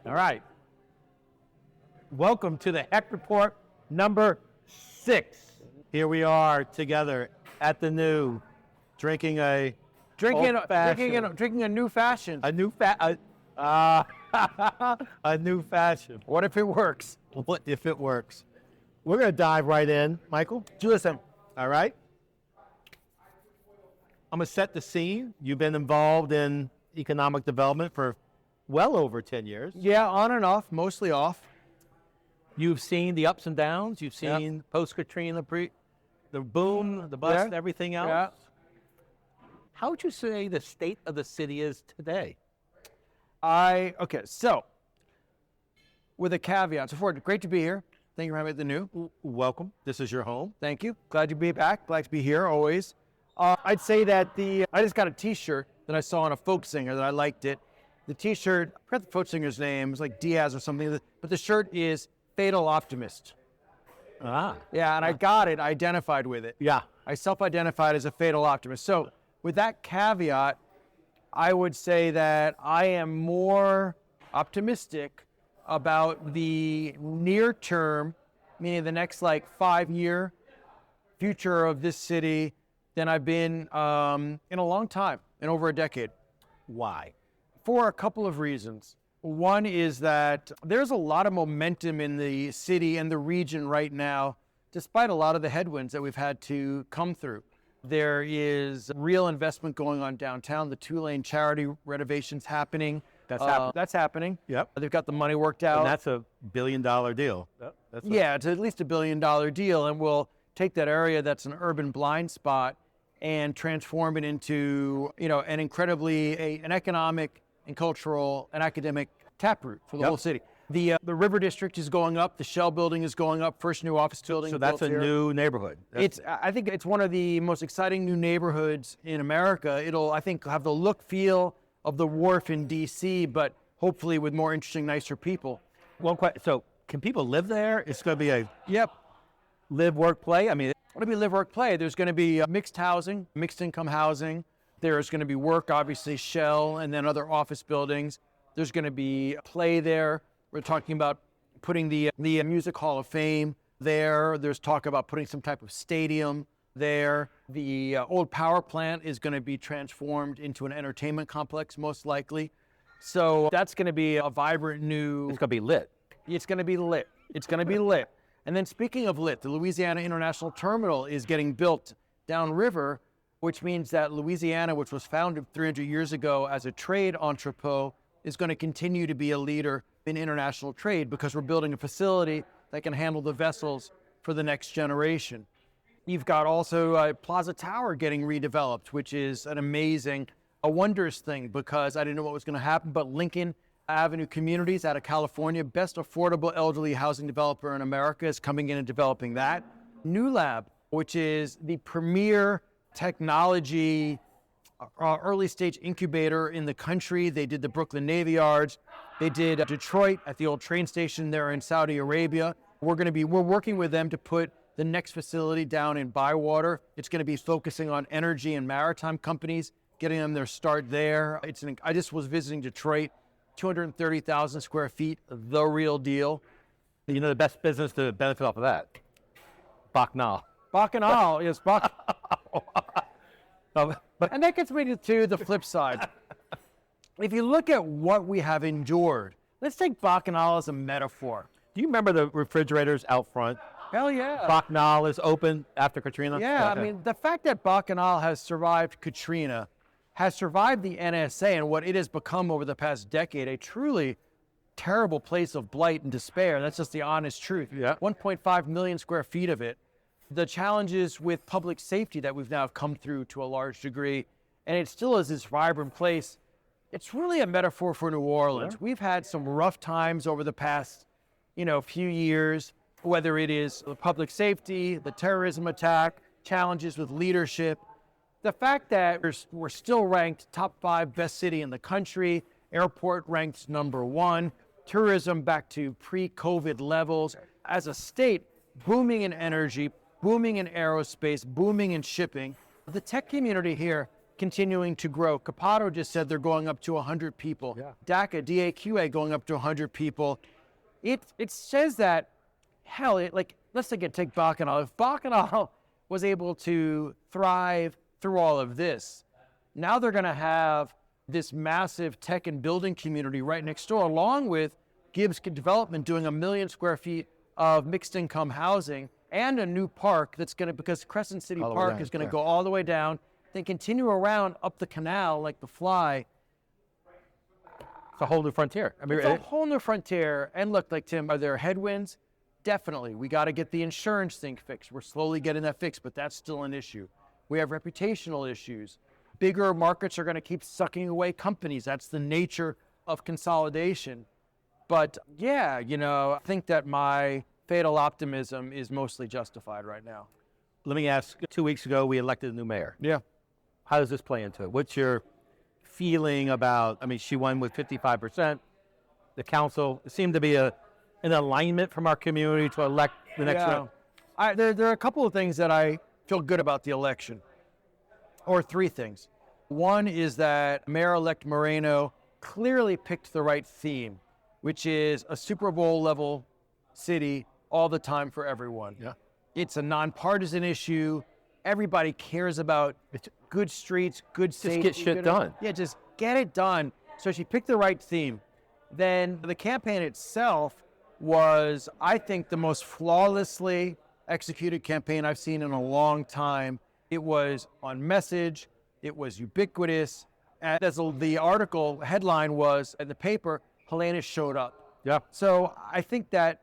All right. Welcome to the Hecht Report number 6. Here we are together at the Nieux, drinking a new fashion. a new fashion. What if it works? What if it works? We're going to dive right in, Michael. Listen, All right. I'm going to set the scene. You've been involved in economic development for well over 10 years. yeah, on and off, mostly off. You've seen the ups and downs. You've Yep. seen post-Katrina, the boom, the bust, Yeah. everything else. Yeah. How would you say the state of the city is today? So with a caveat, so Ford, great to be here. Thank you for having me at the Nieux. Welcome. This is your home. Thank you. Glad to be back. Glad to be here always. I'd say that I just got a T-shirt that I saw on a folk singer that I liked it. The T-shirt, I forgot the folk singer's name. It's like Diaz or something. But the shirt is Fatal Optimist. Ah. Yeah, and I got it. I identified with it. Yeah. I self-identified as a fatal optimist. So with that caveat, I would say that I am more optimistic about the near term, meaning the next 5-year future of this city than I've been in a long time, in over a decade. Why? For a couple of reasons. One is that there's a lot of momentum in the city and the region right now, despite a lot of the headwinds that we've had to come through. There is real investment going on downtown. The Tulane Charity renovation's happening. That's happening. Yep. They've got the money worked out. And that's a $1 billion deal. It's at least $1 billion deal, and we'll take that area that's an urban blind spot and transform it into, an incredibly an economic and cultural and academic taproot for the whole city. The River District is going up. The Shipbuilding is going up. First new office building. So that's a new neighborhood. I think it's one of the most exciting new neighborhoods in America. It'll, I think, have the look, feel of the wharf in D.C., but hopefully with more interesting, nicer people. One question. So can people live there? It's going to be a live, work, play? I mean, It'll be live, work, play. There's going to be mixed housing, mixed income housing. There's going to be work, obviously, Shell, and then other office buildings. There's going to be play there. We're talking about putting the Music Hall of Fame there. There's talk about putting some type of stadium there. The old power plant is going to be transformed into an entertainment complex, most likely. So that's going to be a vibrant new... it's going to be lit. It's going to be lit. It's going to be lit. And then speaking of lit, the Louisiana International Terminal is getting built downriver, which means that Louisiana, which was founded 300 years ago as a trade entrepot, is going to continue to be a leader in international trade because we're building a facility that can handle the vessels for the next generation. You've got also Plaza Tower getting redeveloped, which is a wondrous thing because I didn't know what was going to happen, but Lincoln Avenue Communities out of California, best affordable elderly housing developer in America, is coming in and developing that. New Lab, which is the premier technology early stage incubator in the country. They did the Brooklyn Navy Yards. They did Detroit at the old train station there in Saudi Arabia. We're working with them to put the next facility down in Bywater. It's going to be focusing on energy and maritime companies, getting them their start there. I just was visiting Detroit, 230,000 square feet, the real deal. You know the best business to benefit off of that? Bacchanal. Bacchanal, yes, and that gets me to the flip side. If you look at what we have endured, let's take Bacchanal as a metaphor. Do you remember the refrigerators out front? Hell yeah. Bacchanal is open after Katrina? Yeah, Okay. I mean, the fact that Bacchanal has survived Katrina, has survived the NSA and what it has become over the past decade, a truly terrible place of blight and despair. That's just the honest truth. Yeah. 1.5 million square feet of it. The challenges with public safety that we've now come through to a large degree, and it still is this vibrant place. It's really a metaphor for New Orleans. Yeah. We've had some rough times over the past, few years, whether it is the public safety, the terrorism attack, challenges with leadership. The fact that we're still ranked top 5 best city in the country, airport ranked #1, tourism back to pre-COVID levels. As a state, booming in energy, booming in aerospace, booming in shipping. The tech community here continuing to grow. Capato just said they're going up to 100 people. Yeah. DACA, DAQA going up to 100 people. It says that, hell, let's take Bacchanal. If Bacchanal was able to thrive through all of this, now they're going to have this massive tech and building community right next door, along with Gibbs Development doing 1 million square feet of mixed income housing and a new park that's going to, because Crescent City Park is going to go all the way down, then continue around up the canal like the Fly. It's a whole new frontier. I mean, It's a whole new frontier. And look, like Tim, are there headwinds? Definitely. We got to get the insurance thing fixed. We're slowly getting that fixed, but that's still an issue. We have reputational issues. Bigger markets are going to keep sucking away companies. That's the nature of consolidation. But yeah, I think that my fatal optimism is mostly justified right now. let me ask, 2 weeks ago, we elected a new mayor. Yeah. How does this play into it? What's your feeling about, I mean, she won with 55%. The council seemed to be an alignment from our community to elect the next round. There are a couple of things that I feel good about the election, or three things. One is that Mayor-elect Moreno clearly picked the right theme, which is a Super Bowl level city all the time for everyone. Yeah. It's a nonpartisan issue. Everybody cares about good streets, good safety. Just get shit done. Yeah, just get it done. So she picked the right theme. Then the campaign itself was, I think, the most flawlessly executed campaign I've seen in a long time. It was on message. It was ubiquitous. And as the article headline was in the paper, Helena showed up. Yeah. So I think that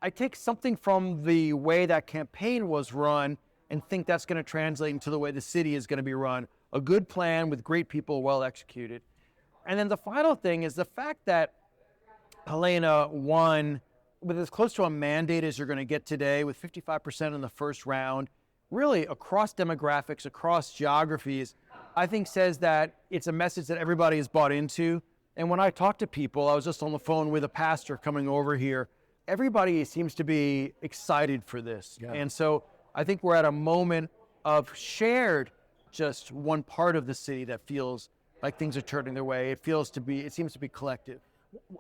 I take something from the way that campaign was run and think that's going to translate into the way the city is going to be run. A good plan with great people, well executed. And then the final thing is the fact that Helena won with as close to a mandate as you're going to get today, with 55% in the first round, really across demographics, across geographies, I think says that it's a message that everybody is bought into. And when I talk to people, I was just on the phone with a pastor coming over here, everybody seems to be excited for this. Yeah. And so I think we're at a moment of shared, just one part of the city that feels like things are turning their way. It seems to be collective.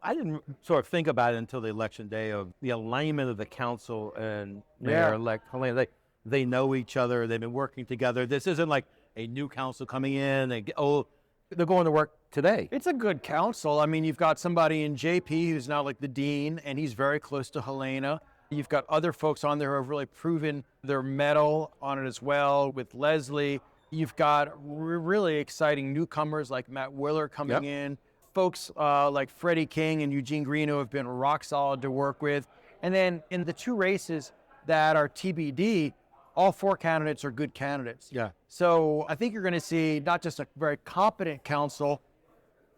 I didn't sort of think about it until the election day of the alignment of the council and Mayor-elect Helena. They know each other. They've been working together. This isn't like a new council coming in. They're going to work today. It's a good council. I mean, you've got somebody in JP who's now like the dean, and he's very close to Helena. You've got other folks on there who have really proven their mettle on it as well with Leslie. You've got really exciting newcomers like Matt Willer coming in. Folks like Freddie King and Eugene Green who have been rock solid to work with. And then in the two races that are TBD, all four candidates are good candidates. Yeah. So I think you're going to see not just a very competent council,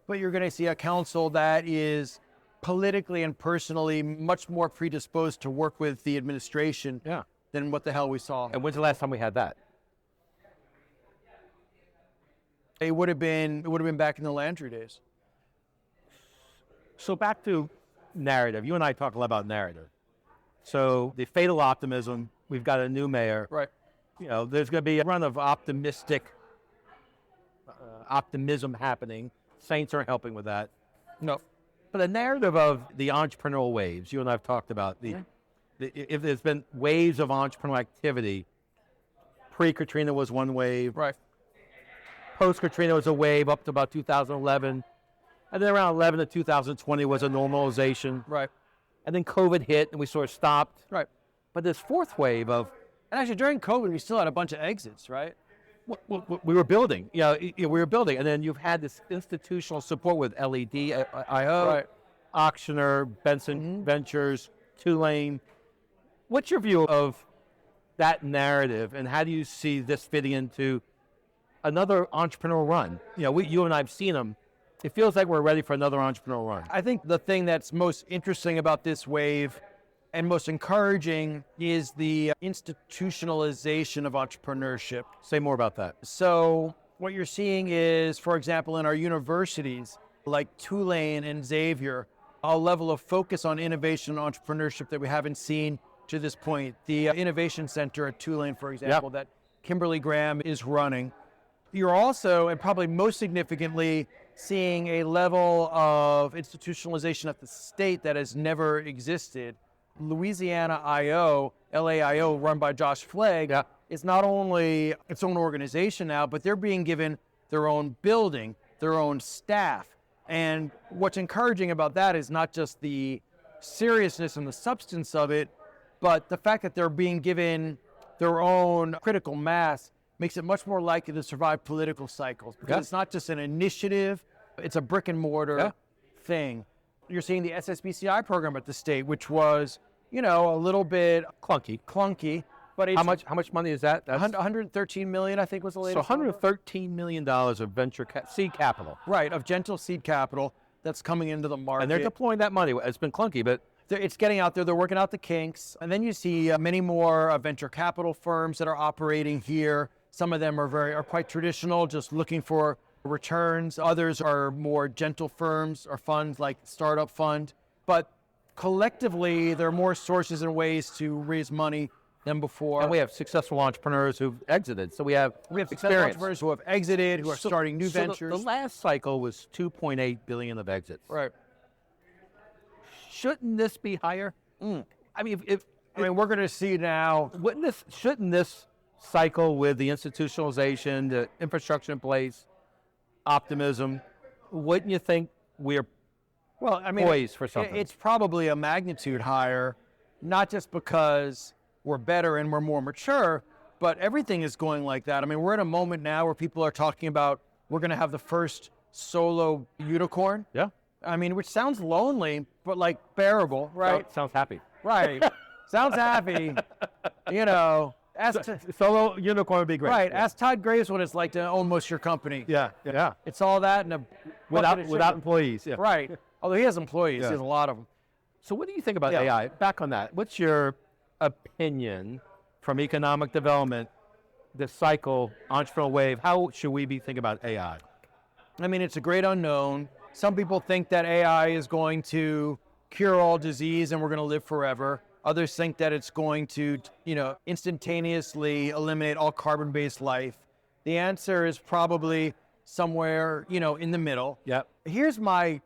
but you're going to see a council that is politically and personally much more predisposed to work with the administration than what the hell we saw. And when's the last time we had that? It would have been back in the Landry days. So back to narrative. You and I talk a lot about narrative. So the fatal optimism, we've got a new mayor. Right. You know, there's going to be a run of optimism happening. Saints aren't helping with that. No. But the narrative of the entrepreneurial waves, you and I have talked about, if there's been waves of entrepreneurial activity, pre-Katrina was one wave. Right. Post-Katrina was a wave up to about 2011. And then around 11 to 2020 was a normalization. Right. And then COVID hit and we sort of stopped. Right. But this fourth wave of... And actually during COVID, we still had a bunch of exits, right? We were building. We were building. And then you've had this institutional support with LED, IO, Auctioner, Benson Ventures, Tulane. What's your view of that narrative and how do you see this fitting into another entrepreneurial run? You and I have seen them. It feels like we're ready for another entrepreneurial run. I think the thing that's most interesting about this wave and most encouraging is the institutionalization of entrepreneurship. Say more about that. So what you're seeing is, for example, in our universities like Tulane and Xavier, a level of focus on innovation and entrepreneurship that we haven't seen to this point. The Innovation Center at Tulane, for example, that Kimberly Graham is running. you're also, and probably most significantly, seeing a level of institutionalization at the state that has never existed. Louisiana IO, LAIO, run by Josh Flagg, is not only its own organization now, but they're being given their own building, their own staff. And what's encouraging about that is not just the seriousness and the substance of it, but the fact that they're being given their own critical mass makes it much more likely to survive political cycles, because it's not just an initiative, it's a brick and mortar thing. You're seeing the SSBCI program at the state, which was, a little bit clunky, but it's How much money is that? That's 113 million, I think was the latest. so $113 million of venture seed capital. Right, of gentle seed capital that's coming into the market. And they're deploying that money. It's been clunky, but It's getting out there. They're working out the kinks. And then you see many more venture capital firms that are operating here. Some of them are quite traditional, just looking for returns. Others are more gentle firms or funds like Startup Fund. But collectively, there are more sources and ways to raise money than before. and we have successful entrepreneurs who've exited. So we have successful experience. entrepreneurs who have exited, who are starting new ventures. The last cycle was 2.8 billion of exits. Right. Shouldn't this be higher? I mean, We're going to see now. shouldn't this cycle with the institutionalization, the infrastructure in place, optimism, wouldn't you think we're poised for something? It's probably a magnitude higher, not just because we're better and we're more mature, but everything is going like that. I mean, we're at a moment now where people are talking about we're going to have the first solo unicorn. Yeah. I mean, which sounds lonely, but like bearable, right? Sounds happy. Right. Sounds happy. Solo unicorn would be great. Right. Yeah. Ask Todd Graves what it's like to own most of your company. Yeah. It's all that and a bucket of Without chicken. employees. Yeah. Right. Although he has employees, Yeah. he has a lot of them. So what do you think about Yeah. AI? Back on that. What's your opinion from economic development, the cycle, entrepreneurial wave? How should we be thinking about AI? I mean, it's a great unknown. Some people think that AI is going to cure all disease and we're going to live forever. Others think that it's going to, instantaneously eliminate all carbon-based life. The answer is probably somewhere, in the middle. Yep. Here's my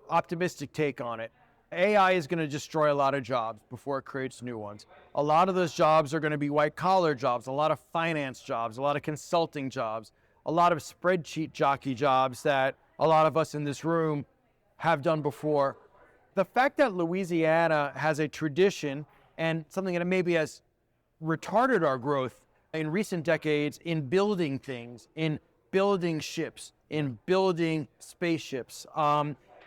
optimistic take on it. AI is going to destroy a lot of jobs before it creates new ones. A lot of those jobs are going to be white-collar jobs, a lot of finance jobs, a lot of consulting jobs, a lot of spreadsheet jockey jobs that a lot of us in this room have done before. The fact that Louisiana has a tradition and something that maybe has retarded our growth in recent decades in building things, in building ships, in building spaceships,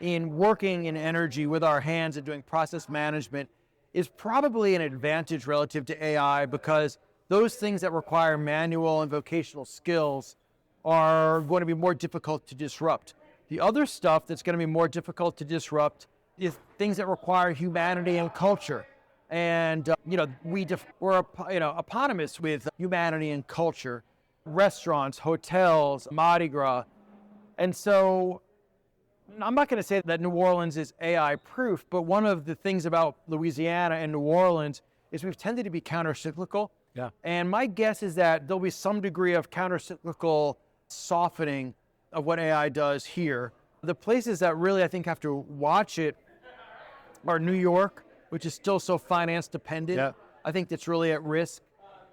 in working in energy with our hands and doing process management is probably an advantage relative to AI, because those things that require manual and vocational skills are going to be more difficult to disrupt. The other stuff that's going to be more difficult to disrupt is things that require humanity and culture. And, we're eponymous with humanity and culture, restaurants, hotels, Mardi Gras. And so I'm not going to say that New Orleans is AI proof, but one of the things about Louisiana and New Orleans is we've tended to be counter-cyclical. Yeah. And my guess is that there'll be some degree of counter-cyclical softening of what AI does here. The places that really, I think, have to watch it are New York, which is still so finance dependent. Yeah. I think that's really at risk.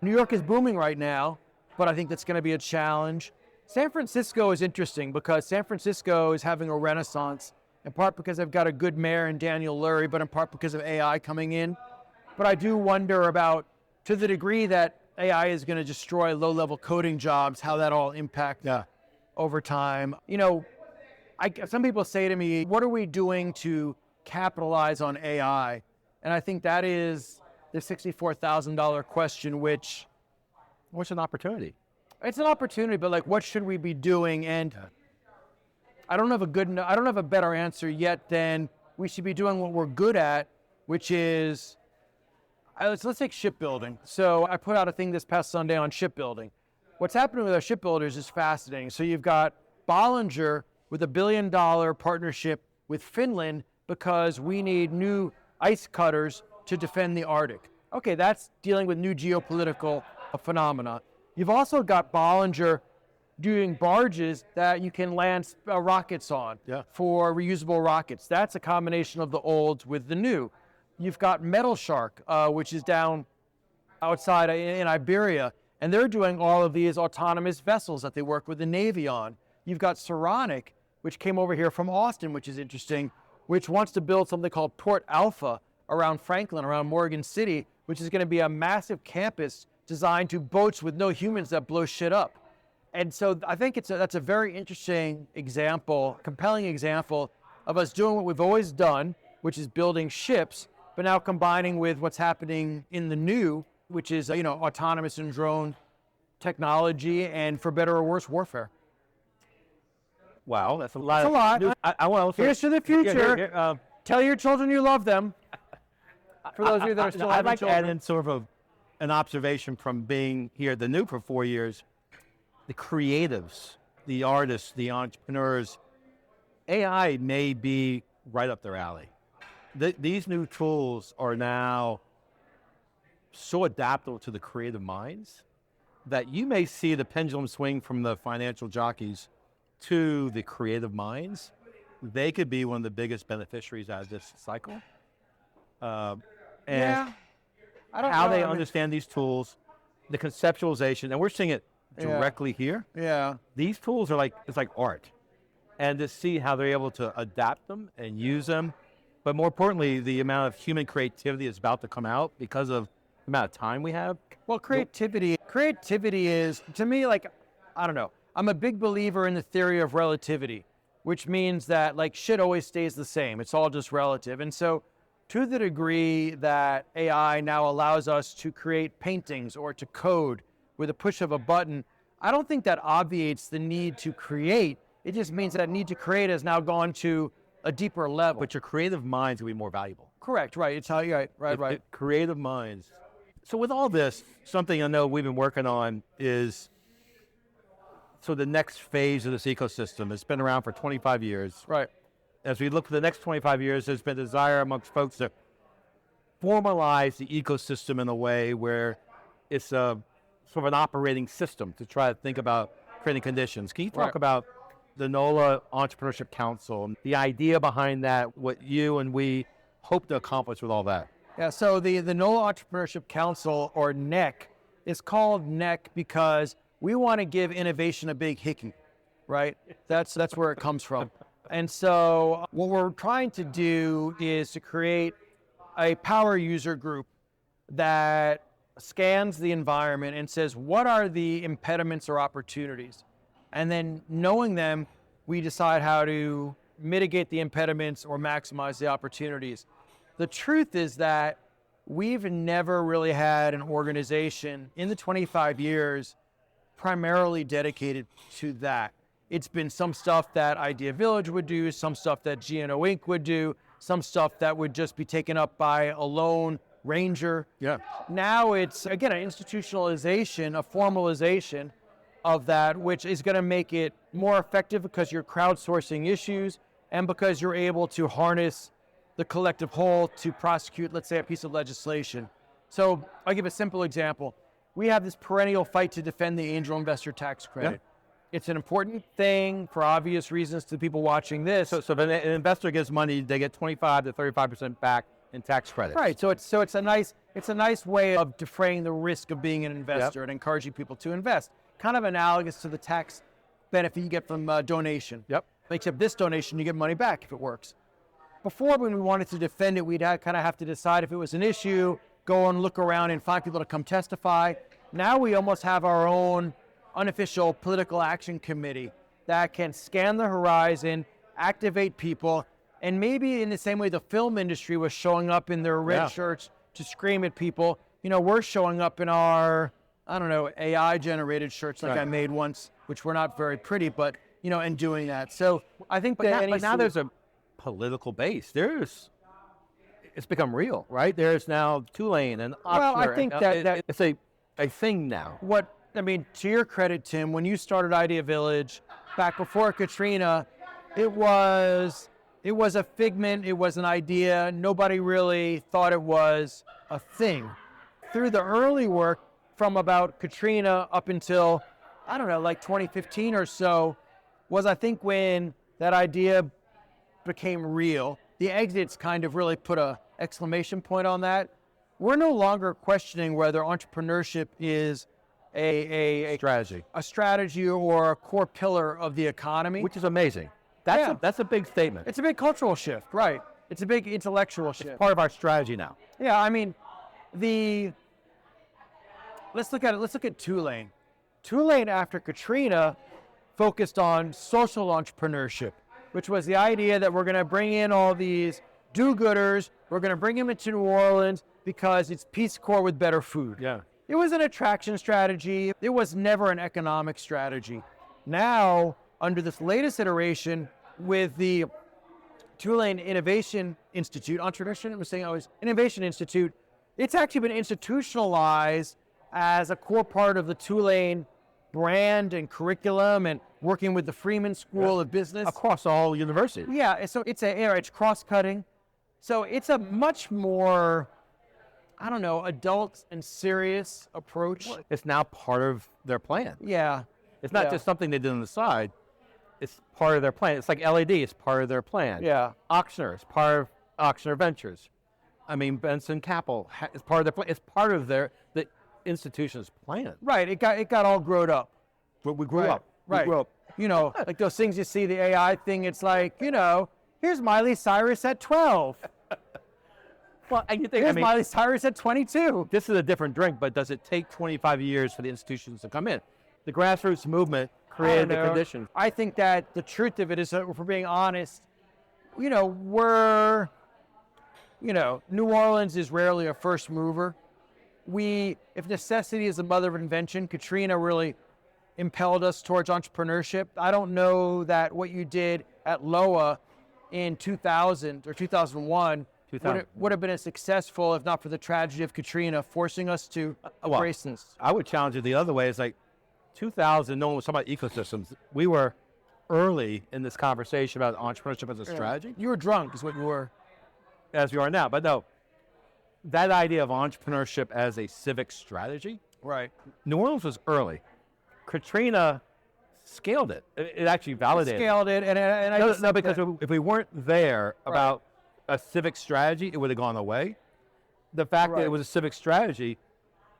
New York is booming right now, but I think that's going to be a challenge. San Francisco is interesting because San Francisco is having a renaissance, in part because they've got a good mayor in Daniel Lurie, but in part because of AI coming in. But I do wonder about, to the degree that AI is going to destroy low-level coding jobs, how that all impacts over time. Some people say to me, what are we doing to capitalize on AI? And I think that is the $64,000 question, which... What's an opportunity? It's an opportunity, but what should we be doing? And I don't have a better answer yet than we should be doing what we're good at, which is, let's take shipbuilding. So I put out a thing this past Sunday on shipbuilding. What's happening with our shipbuilders is fascinating. So you've got Bollinger with $1 billion partnership with Finland because we need new ice cutters to defend the Arctic. Okay, that's dealing with new geopolitical phenomena. You've also got Bollinger doing barges that you can land rockets on for reusable rockets. That's a combination of the old with the new. You've got Metal Shark, which is down outside in Iberia, and they're doing all of these autonomous vessels that they work with the Navy on. You've got Ceronic, which came over here from Austin, which is interesting, which wants to build something called Port Alpha around Franklin, around Morgan City, which is going to be a massive campus designed to boats with no humans that blow shit up. And so I think that's a very interesting example, compelling example of us doing what we've always done, which is building ships, but now combining with what's happening in the new, which is, autonomous and drone technology and, for better or worse, warfare. Wow, that's a lot. That's a lot. I want to also, Here's to the future. Tell your children you love them. For those of you that are still I'd having like children. to add in sort of an observation from being here at the Nieux for 4 years. The creatives, the artists, the entrepreneurs, AI may be right up their alley. These new tools are now so adaptable to the creative minds that you may see the pendulum swing from the financial jockeys to the creative minds. They could be one of the biggest beneficiaries out of this cycle. And how they understand these tools, the conceptualization, and we're seeing it directly here. Yeah. These tools are it's like art. And to see how they're able to adapt them and use them, but more importantly, the amount of human creativity is about to come out because of the amount of time we have. Well, creativity is, to me, I don't know. I'm a big believer in the theory of relativity, which means that shit always stays the same. It's all just relative. And so to the degree that AI now allows us to create paintings or to code with a push of a button, I don't think that obviates the need to create. It just means that need to create has now gone to a deeper level. But your creative minds will be more valuable. Correct, right. It's how you, right. Creative minds. So with all this, something I know we've been working on is the next phase of this ecosystem. It's been around for 25 years. Right. As we look for the next 25 years, there's been desire amongst folks to formalize the ecosystem in a way where it's sort of an operating system to try to think about creating conditions. Can you talk about the NOLA Entrepreneurship Council and the idea behind that, what you and we hope to accomplish with all that? Yeah, so the NOLA Entrepreneurship Council, or NEC, is called NEC because we want to give innovation a big hickey, right? That's where it comes from. And so what we're trying to do is to create a power user group that scans the environment and says, what are the impediments or opportunities? And then knowing them, we decide how to mitigate the impediments or maximize the opportunities. The truth is that we've never really had an organization in the 25 years primarily dedicated to that. It's been some stuff that Idea Village would do, some stuff that GNO Inc. would do, some stuff that would just be taken up by a lone ranger. Yeah. Now it's, again, an institutionalization, a formalization of that, which is going to make it more effective because you're crowdsourcing issues and because you're able to harness the collective whole to prosecute, let's say, a piece of legislation. So I'll give a simple example. We have this perennial fight to defend the angel investor tax credit. Yeah. It's an important thing for obvious reasons to people watching this. So if an investor gives money, they get 25 to 35% back in tax credits. Right. So it's a nice way of defraying the risk of being an investor and encouraging people to invest. Kind of analogous to the tax benefit you get from donation. Yep. Except this donation, you get money back if it works. Before, when we wanted to defend it, we'd kind of have to decide if it was an issue, go and look around and find people to come testify. Now we almost have our own unofficial political action committee that can scan the horizon, activate people, and maybe in the same way the film industry was showing up in their red shirts to scream at people, we're showing up in our, AI-generated shirts like I made once, which were not very pretty, but, and doing that. So I think but now there's a political base. It's become real, right? There's now Tulane and Oxford. Well, I think that it's a thing now. To your credit, Tim, when you started Idea Village back before Katrina, it was a figment, it was an idea. Nobody really thought it was a thing. Through the early work, from about Katrina up until, I don't know, like 2015 or so, was I think when that idea became real. The exits kind of really put a exclamation point on that. We're no longer questioning whether entrepreneurship is a strategy or a core pillar of the economy. Which is amazing. That's a big statement. It's a big cultural shift, right? It's a big intellectual shift. It's part of our strategy now. Yeah, I mean, let's look at Tulane. Tulane after Katrina focused on social entrepreneurship, which was the idea that we're going to bring in all these do-gooders, we're going to bring them into New Orleans because it's Peace Corps with better food. Yeah. It was an attraction strategy. It was never an economic strategy. Now, under this latest iteration with the Tulane Innovation Institute, Entrepreneurship, I'm saying always Innovation Institute, it's actually been institutionalized as a core part of the Tulane brand and curriculum and working with the Freeman School of Business. Across all universities. Yeah, so it's cross-cutting. So it's a much more, I don't know, adult and serious approach. It's now part of their plan. Yeah. It's not just something they did on the side. It's part of their plan. It's like LED, it's part of their plan. Yeah. Auctioner is part of Auctioner Ventures. I mean, Benson Capital is part of their plan. It's part of the institution's plan. Right, it got all grown up. But we grew up. Right. We grew up. You know, like those things you see, the AI thing, it's like, you know, here's Miley Cyrus at 12. Well, and you think, Here's Miley Cyrus at 22. This is a different drink, but does it take 25 years for the institutions to come in? The grassroots movement created the conditions. I think that the truth of it is that if we're being honest, New Orleans is rarely a first mover. If necessity is the mother of invention, Katrina really impelled us towards entrepreneurship. I don't know that what you did at LOA in 2000 or 2001 would have been as successful if not for the tragedy of Katrina, forcing us to embrace this. I would challenge it the other way. It's like 2000, no one was talking about ecosystems. We were early in this conversation about entrepreneurship as a strategy. You were drunk is what you were. As we are now. But no, that idea of entrepreneurship as a civic strategy, Right. New Orleans was early. Katrina scaled it. It actually validated it. Scaled it, and I just think because that- if we weren't there about a civic strategy, it would have gone away. The fact that it was a civic strategy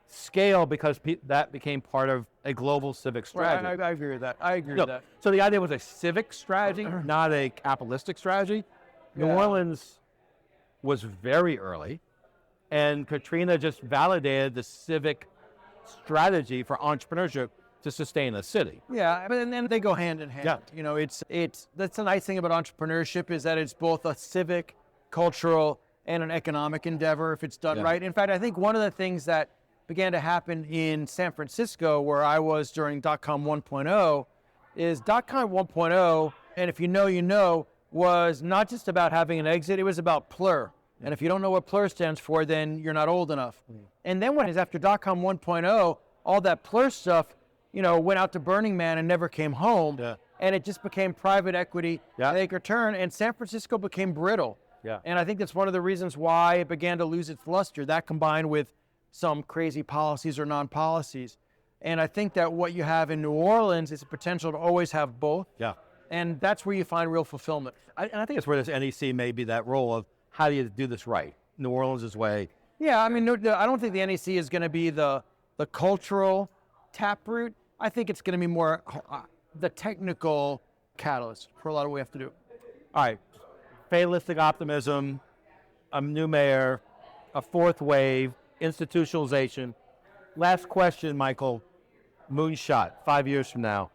scaled because that became part of a global civic strategy. Right, I agree with that. I agree with that. So the idea was a civic strategy, not a capitalistic strategy. New Orleans was very early, and Katrina just validated the civic strategy for entrepreneurship to sustain a city. Yeah, but then they go hand in hand. Yeah. You know, it's that's the nice thing about entrepreneurship is that it's both a civic, cultural, and an economic endeavor if it's done right. In fact, I think one of the things that began to happen in San Francisco, where I was during .com 1.0, is .com 1.0, and if you know, you know, was not just about having an exit, it was about PLUR. And if you don't know what PLUR stands for, then you're not old enough. And then when it's after .com 1.0, all that PLUR stuff, went out to Burning Man and never came home. Yeah. And it just became private equity, take return, and San Francisco became brittle. Yeah. And I think that's one of the reasons why it began to lose its luster, that combined with some crazy policies or non-policies. And I think that what you have in New Orleans is a potential to always have both. Yeah. And that's where you find real fulfillment. And I think it's where this NEC may be that role of how do you do this right? New Orleans' way. Yeah, I mean, I don't think the NEC is going to be the cultural taproot. I think it's going to be more the technical catalyst for a lot of what we have to do. All right. Fatalistic optimism, a new mayor, a fourth wave, institutionalization. Last question, Michael. Moonshot, 5 years from now.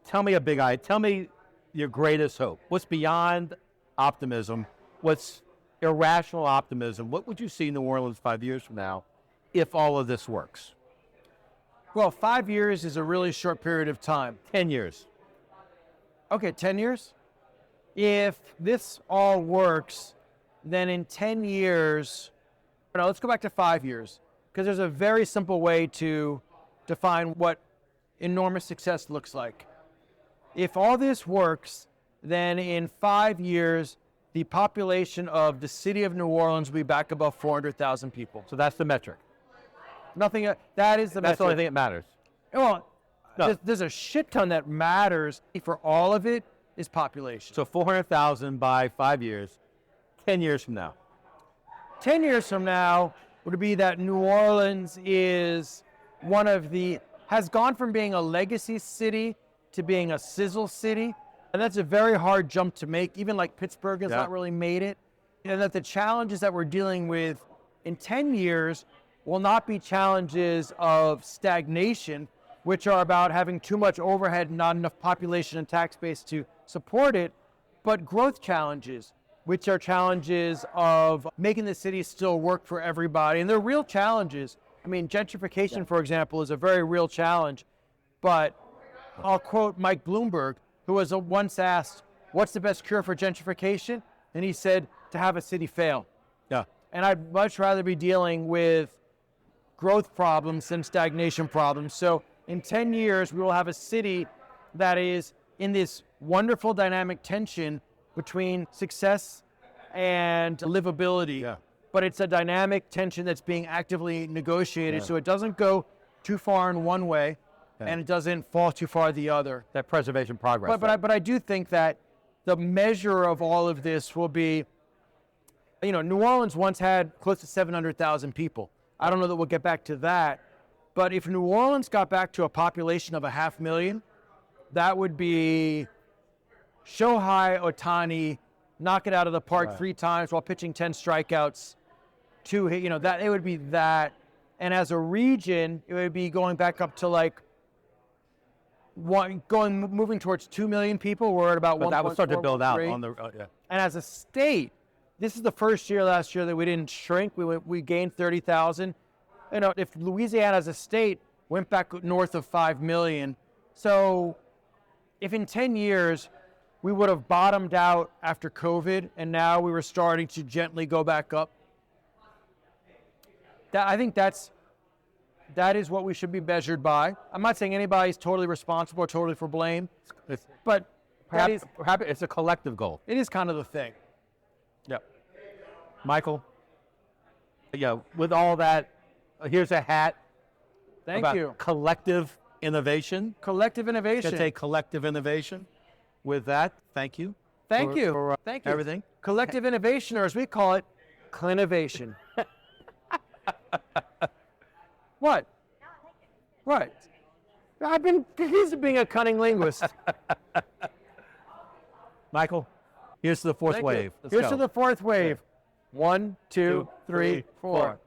Tell me a big eye. Tell me your greatest hope. What's beyond optimism? What's irrational optimism? What would you see in New Orleans 5 years from now if all of this works? Well, 5 years is a really short period of time. 10 years. Okay, 10 years? If this all works, then in 10 years, let's go back to 5 years, because there's a very simple way to define what enormous success looks like. If all this works, then in 5 years, the population of the city of New Orleans will be back above 400,000 people. So that's the metric. Nothing. That is the That's the only metric. thing that matters. Well, No. there's a shit ton that matters for all of it is population. So 400,000 by 5 years, 10 years from now. 10 years from now would be that New Orleans is has gone from being a legacy city to being a sizzle city. And that's a very hard jump to make. Even like Pittsburgh has not really made it. And that the challenges that we're dealing with in 10 years will not be challenges of stagnation, which are about having too much overhead and not enough population and tax base to support it, but growth challenges, which are challenges of making the city still work for everybody. And they're real challenges. I mean, gentrification, for example, is a very real challenge. But I'll quote Mike Bloomberg, who was once asked, what's the best cure for gentrification? And he said, to have a city fail. Yeah. And I'd much rather be dealing with growth problems than stagnation problems. So in 10 years, we will have a city that is in this wonderful dynamic tension between success and livability. Yeah. But it's a dynamic tension that's being actively negotiated, so it doesn't go too far in one way, and it doesn't fall too far the other. That preservation progress. But I do think that the measure of all of this will be, New Orleans once had close to 700,000 people. I don't know that we'll get back to that, but if New Orleans got back to a population of 500,000, that would be Shohei Ohtani knock it out of the park 3 times while pitching 10 strikeouts. That it would be that, and as a region, it would be going back up to like moving towards 2 million people. We're at about 1.4. That would start to build out 1.3. on the And as a state, this is the first year last year that we didn't shrink. We gained 30,000. If Louisiana as a state went back north of 5 million, so if in 10 years we would have bottomed out after COVID and now we were starting to gently go back up, I think that is what we should be measured by. I'm not saying anybody's totally responsible or totally for blame, but perhaps it's a collective goal. it is kind of the thing. Yep. Michael, with all that, here's a hat. Thank about you. Collective innovation. Collective innovation. It's going to take collective innovation. With that, thank you. Thank you. For Thank you. everything. Collective innovation, or as we call it, Clinovation. What? Right. I've been accused of being a cunning linguist. Michael, here's to the fourth Thank you. wave. Let's Here's go. to the fourth wave. 1, 2, 3, 4.